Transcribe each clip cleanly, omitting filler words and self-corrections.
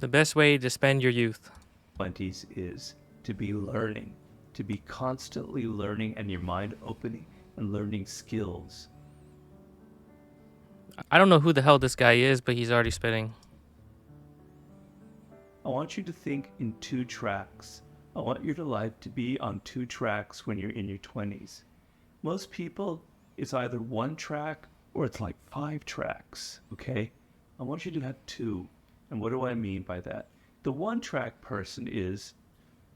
The best way to spend your youth. 20s is to be learning, to be constantly learning and your mind opening and learning skills. I don't know who the hell this guy is, but he's already spitting. I want you to think in two tracks. I want your life to be on two tracks when you're in your 20s. Most people, it's either one track or it's like 5 tracks, okay? I want you to have 2. And what do I mean by that? The one track person is,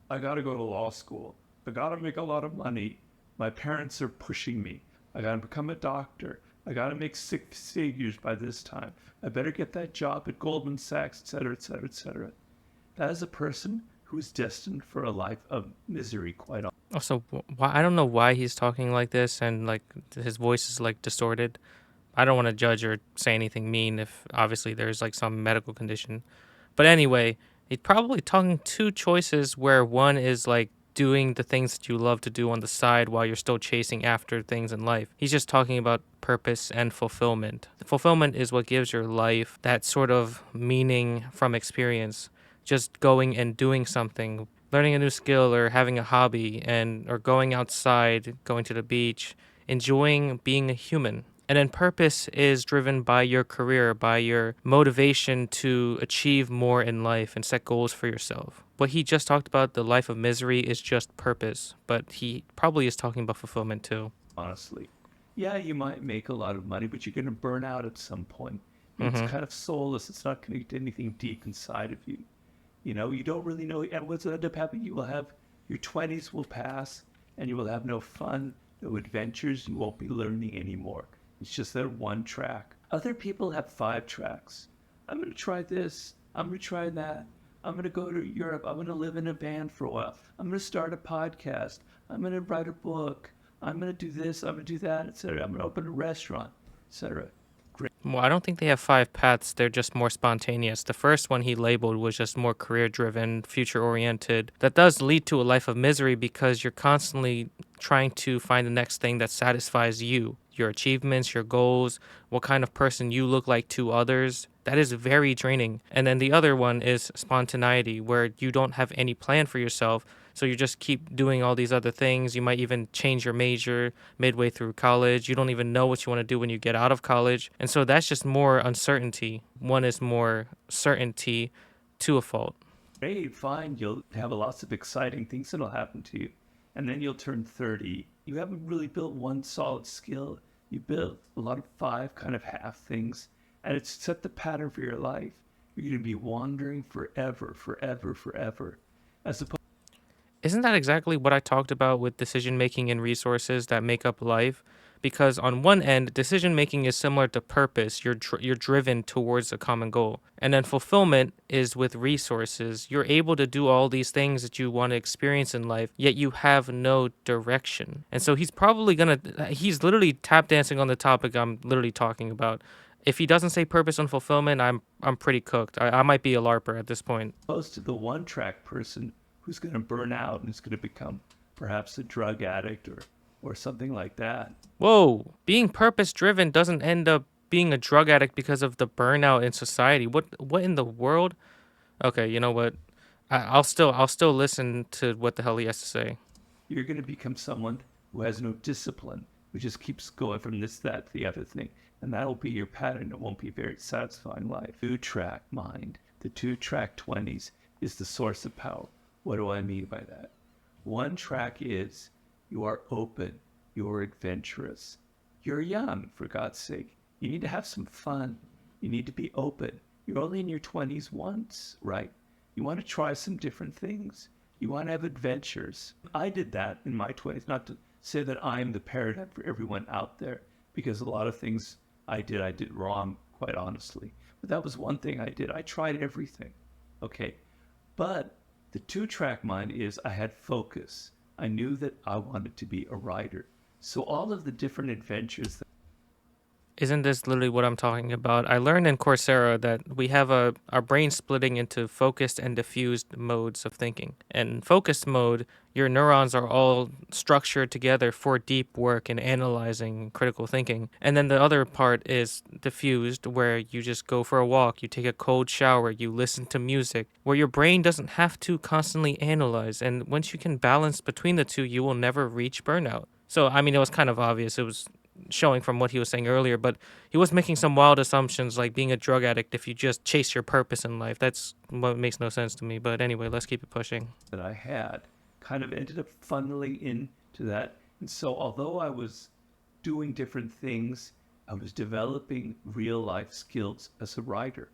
I gotta go to law school. I gotta make a lot of money. My parents are pushing me. I gotta become a doctor. I gotta make 6 figures by this time. I better get that job at Goldman Sachs, etc., etc., etc. That is a person who is destined for a life of misery, quite often. Also, why I don't know why he's talking like this and like his voice is like distorted. I don't want to judge or say anything mean if obviously there's like some medical condition. But anyway, he's probably talking two choices where one is like doing the things that you love to do on the side while you're still chasing after things in life. He's just talking about purpose and fulfillment. The fulfillment is what gives your life that sort of meaning from experience. Just going and doing something, learning a new skill or having a hobby and or going outside, going to the beach, enjoying being a human. And then purpose is driven by your career, by your motivation to achieve more in life and set goals for yourself. What he just talked about, the life of misery, is just purpose, but he probably is talking about fulfillment too. Honestly. Yeah, you might make a lot of money, but you're going to burn out at some point. It's Mm-hmm. kind of soulless. It's not going to get anything deep inside of you. You know, you don't really know. And what's end up happening, you will have your 20s will pass and you will have no fun, no adventures. You won't be learning anymore. It's just that one track. Other people have 5 tracks. I'm going to try this. I'm going to try that. I'm going to go to Europe. I'm going to live in a band for a while. I'm going to start a podcast. I'm going to write a book. I'm going to do this. I'm going to do that, etc. I'm going to open a restaurant, etc. Well, I don't think they have 5 paths. They're just more spontaneous. The first one he labeled was just more career driven, future oriented. That does lead to a life of misery because you're constantly trying to find the next thing that satisfies you, your achievements, your goals, what kind of person you look like to others. That is very draining. And then the other one is spontaneity, where you don't have any plan for yourself. So you just keep doing all these other things. You might even change your major midway through college. You don't even know what you want to do when you get out of college. And so that's just more uncertainty. One is more certainty to a fault. Great, fine. You'll have lots of exciting things that'll happen to you. And then you'll turn 30. You haven't really built one solid skill. You built a lot of 5 kind of half things. And it's set the pattern for your life. You're going to be wandering forever, forever, forever. As opposed Isn't that exactly what I talked about with decision making and resources that make up life? Because on one end, decision making is similar to purpose. You're driven towards a common goal, and then fulfillment is with resources. You're able to do all these things that you want to experience in life, yet you have no direction. And so he's literally tap dancing on the topic I'm literally talking about. If he doesn't say purpose and fulfillment, I'm pretty cooked. I might be a larper at this point. to the one track person who's going to burn out and is going to become perhaps a drug addict or something like that. Whoa, being purpose driven doesn't end up being a drug addict because of the burnout in society. What in the world? Okay, you know what? I'll still listen to what the hell he has to say. You're going to become someone who has no discipline, who just keeps going from this, that, the other thing. And that'll be your pattern. It won't be a very satisfying life. 2-track mind, the 2-track 20s is the source of power. What do I mean by that? One track is you are open, you're adventurous, you're young, for God's sake. You need to have some fun. You need to be open. You're only in your 20s once, right? You want to try some different things. You want to have adventures. I did that in my 20s, not to say that I'm the paradigm for everyone out there, because a lot of things I did wrong, quite honestly. But that was one thing I did. I tried everything. Okay. But the 2-track mind is I had focus. I knew that I wanted to be a writer. So all of the different adventures Isn't this literally what I'm talking about? I learned in Coursera that we have our brain splitting into focused and diffused modes of thinking. In focused mode, your neurons are all structured together for deep work and analyzing critical thinking. And then the other part is diffused, where you just go for a walk, you take a cold shower, you listen to music, where your brain doesn't have to constantly analyze. And once you can balance between the two, you will never reach burnout. So, I mean, it was kind of obvious. It was showing from what he was saying earlier, but he was making some wild assumptions like being a drug addict if you just chase your purpose in life. That's what makes no sense to me. But anyway, let's keep it pushing. that I had kind of ended up funneling into that. And so, although I was doing different things, I was developing real life skills as a writer.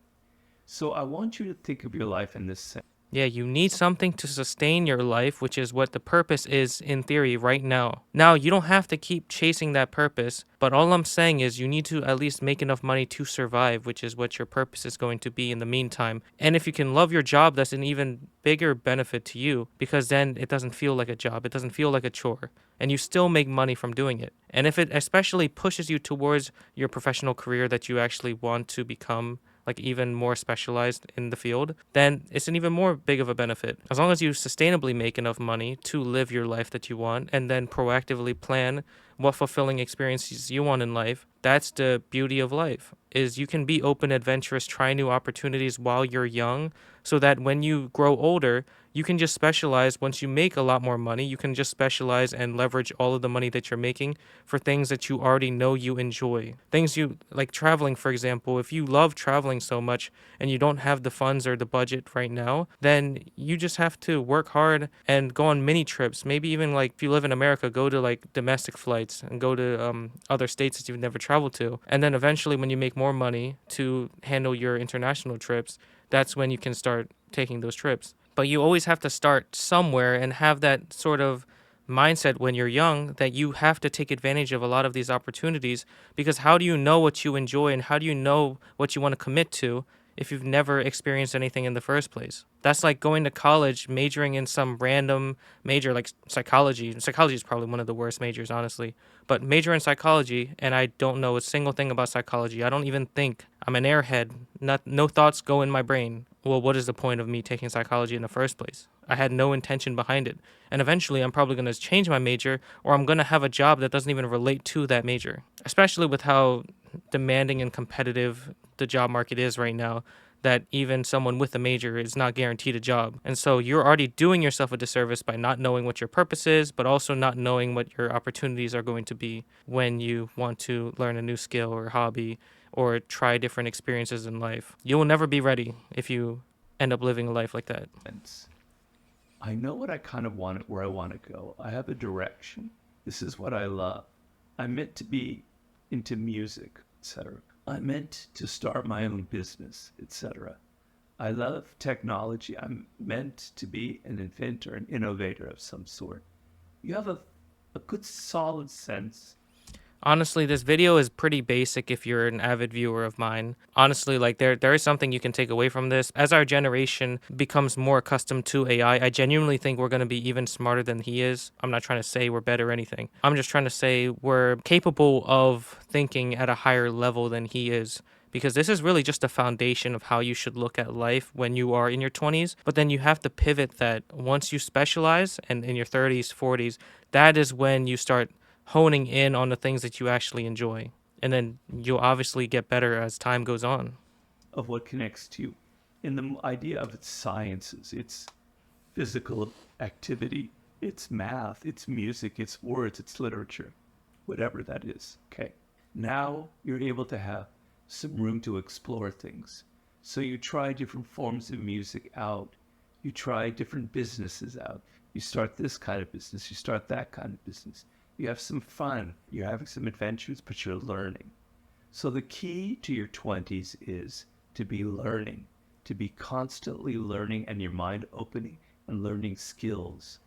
So, I want you to think of your life in this sense. Yeah, you need something to sustain your life, which is what the purpose is in theory right now. Now, you don't have to keep chasing that purpose, but all I'm saying is you need to at least make enough money to survive, which is what your purpose is going to be in the meantime. And if you can love your job, that's an even bigger benefit to you because then it doesn't feel like a job, it doesn't feel like a chore, and you still make money from doing it. And if it especially pushes you towards your professional career that you actually want to become, like even more specialized in the field, then it's an even more big of a benefit. As long as you sustainably make enough money to live your life that you want and then proactively plan what fulfilling experiences you want in life, that's the beauty of life. Is you can be open, adventurous, try new opportunities while you're young so that when you grow older, you can just specialize. Once you make a lot more money, you can just specialize and leverage all of the money that you're making for things that you already know you enjoy. Things you like traveling, for example. If you love traveling so much and you don't have the funds or the budget right now, then you just have to work hard and go on mini trips. Maybe even like if you live in America, go to like domestic flights and go to other states that you've never traveled to. And then eventually, when you make more money to handle your international trips, that's when you can start taking those trips. But you always have to start somewhere and have that sort of mindset when you're young that you have to take advantage of a lot of these opportunities because how do you know what you enjoy and how do you know what you want to commit to if you've never experienced anything in the first place? That's like going to college, majoring in some random major like psychology. Psychology is probably one of the worst majors, honestly. But major in psychology, and I don't know a single thing about psychology. I don't even think. I'm an airhead. No thoughts go in my brain. Well, what is the point of me taking psychology in the first place? I had no intention behind it. And eventually, I'm probably going to change my major or I'm going to have a job that doesn't even relate to that major, especially with how demanding and competitive the job market is right now, that even someone with a major is not guaranteed a job. And so you're already doing yourself a disservice by not knowing what your purpose is, but also not knowing what your opportunities are going to be when you want to learn a new skill or hobby or try different experiences in life. You will never be ready if you end up living a life like that. I know what I kind of want, where I want to go. I have a direction. This is what I love. I'm meant to be into music, etc. I'm meant to start my own business, etc. I love technology. I'm meant to be an inventor, an innovator of some sort. You have a good solid sense. Honestly, this video is pretty basic if you're an avid viewer of mine. Honestly, like there is something you can take away from this. As our generation becomes more accustomed to AI, I genuinely think we're going to be even smarter than he is. I'm not trying to say we're better or anything. I'm just trying to say we're capable of thinking at a higher level than he is. Because this is really just a foundation of how you should look at life when you are in your 20s. But then you have to pivot that once you specialize and in your 30s, 40s, that is when you start honing in on the things that you actually enjoy. And then you'll obviously get better as time goes on. Of what connects to you. In the idea of its sciences, it's physical activity, it's math, it's music, it's words, it's literature, whatever that is. Okay. Now you're able to have some room to explore things. So you try different forms of music out. You try different businesses out. You start this kind of business, you start that kind of business. You have some fun, you're having some adventures, but you're learning. So the key to your 20s is to be learning, to be constantly learning and your mind opening and learning skills.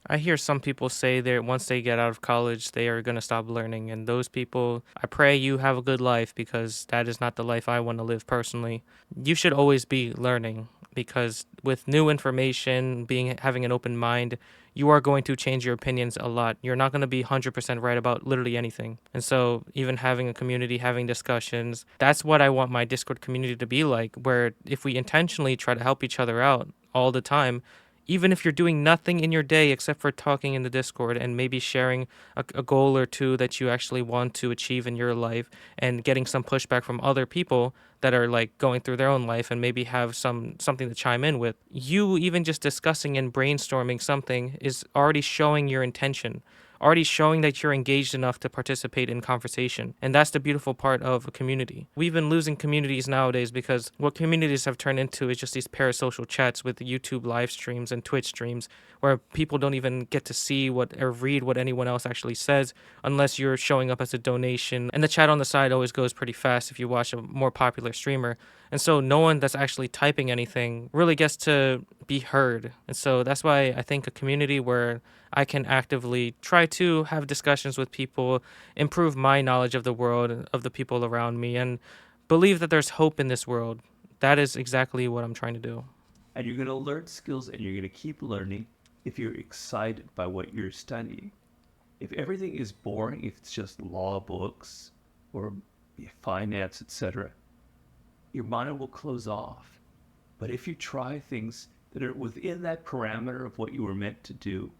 I hear some people say that once they get out of college, they are going to stop learning. And those people, I pray you have a good life because that is not the life I want to live personally. You should always be learning because with new information, having an open mind, you are going to change your opinions a lot. You're not going to be 100% right about literally anything. And so, even having a community, having discussions, that's what I want my Discord community to be like, where if we intentionally try to help each other out all the time, even if you're doing nothing in your day except for talking in the Discord and maybe sharing a goal or two that you actually want to achieve in your life and getting some pushback from other people that are like going through their own life and maybe have something to chime in with. You even just discussing and brainstorming something is already showing your intention, already showing that you're engaged enough to participate in conversation. And that's the beautiful part of a community. We've been losing communities nowadays because what communities have turned into is just these parasocial chats with YouTube live streams and Twitch streams where people don't even get to see what or read what anyone else actually says unless you're showing up as a donation. And the chat on the side always goes pretty fast if you watch a more popular streamer. And so no one that's actually typing anything really gets to be heard. And so that's why I think a community where I can actively try to have discussions with people, improve my knowledge of the world, of the people around me, and believe that there's hope in this world. That is exactly what I'm trying to do. And you're going to learn skills and you're going to keep learning if you're excited by what you're studying. If everything is boring, if it's just law books or finance, etc., your mind will close off. But if you try things that are within that parameter of what you were meant to do,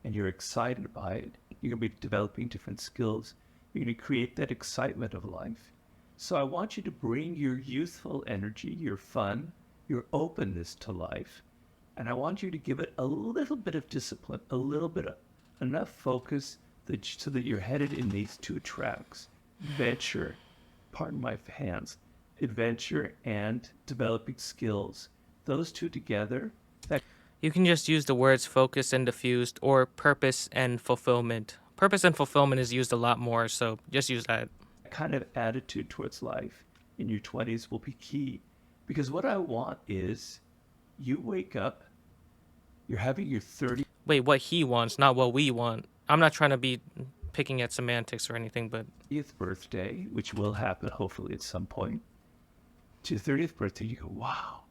and you're excited by it, you're going to be developing different skills. You're going to create that excitement of life. So I want you to bring your youthful energy, your fun, your openness to life. And I want you to give it a little bit of discipline, a little bit of enough focus so that you're headed in these two tracks. Adventure, pardon my hands, adventure and developing skills. Those two together, that You can just use the words focus and diffused or purpose and fulfillment. Purpose and fulfillment is used a lot more, so just use that. kind of attitude towards life in your 20s will be key. Because what I want is you wake up, you're having your 30th Wait, what he wants, not what we want. I'm not trying to be picking at semantics or anything, but birthday, which will happen hopefully at some point. To your 30th birthday, you go, wow,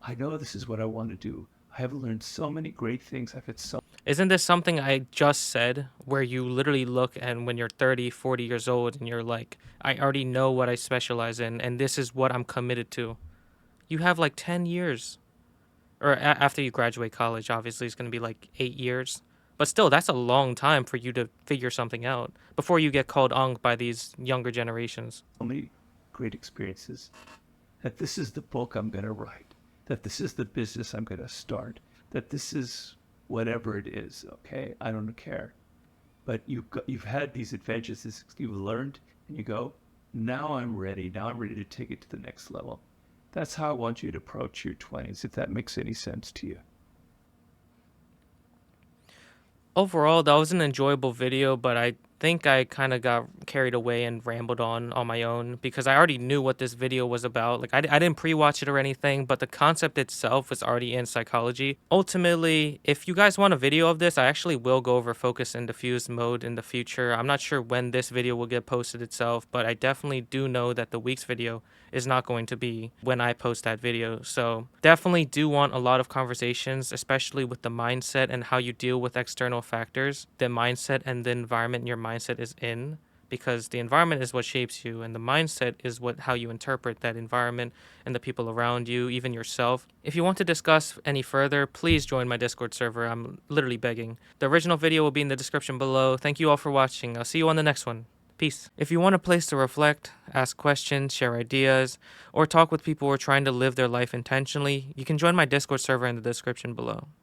I know this is what I want to do. I have learned so many great things. I've had so isn't this something I just said where you literally look and when you're 30, 40 years old and you're like, I already know what I specialize in and this is what I'm committed to. You have like 10 years. Or after you graduate college, obviously it's going to be like 8 years. But still, that's a long time for you to figure something out before you get called unk by these younger generations. many great experiences that this is the book I'm going to write, that this is the business I'm going to start, that this is whatever it is, okay? I don't care. But you've had these adventures, you've learned, and you go, now I'm ready. Now I'm ready to take it to the next level. That's how I want you to approach your 20s, if that makes any sense to you. Overall, that was an enjoyable video, but I think I kind of got carried away and rambled on my own because I already knew what this video was about. Like, I didn't pre-watch it or anything, but the concept itself was already in psychology. Ultimately, if you guys want a video of this, I actually will go over focus and diffuse mode in the future. I'm not sure when this video will get posted itself, but I definitely do know that the week's video is not going to be when I post that video. So definitely do want a lot of conversations, especially with the mindset and how you deal with external factors, the mindset and the environment your mindset is in, because the environment is what shapes you and the mindset is how you interpret that environment and the people around you, even yourself. If you want to discuss any further, please join my Discord server. I'm literally begging. The original video will be in the description below. Thank you all for watching. I'll see you on the next one. Peace. If you want a place to reflect, ask questions, share ideas, or talk with people who are trying to live their life intentionally, you can join my Discord server in the description below.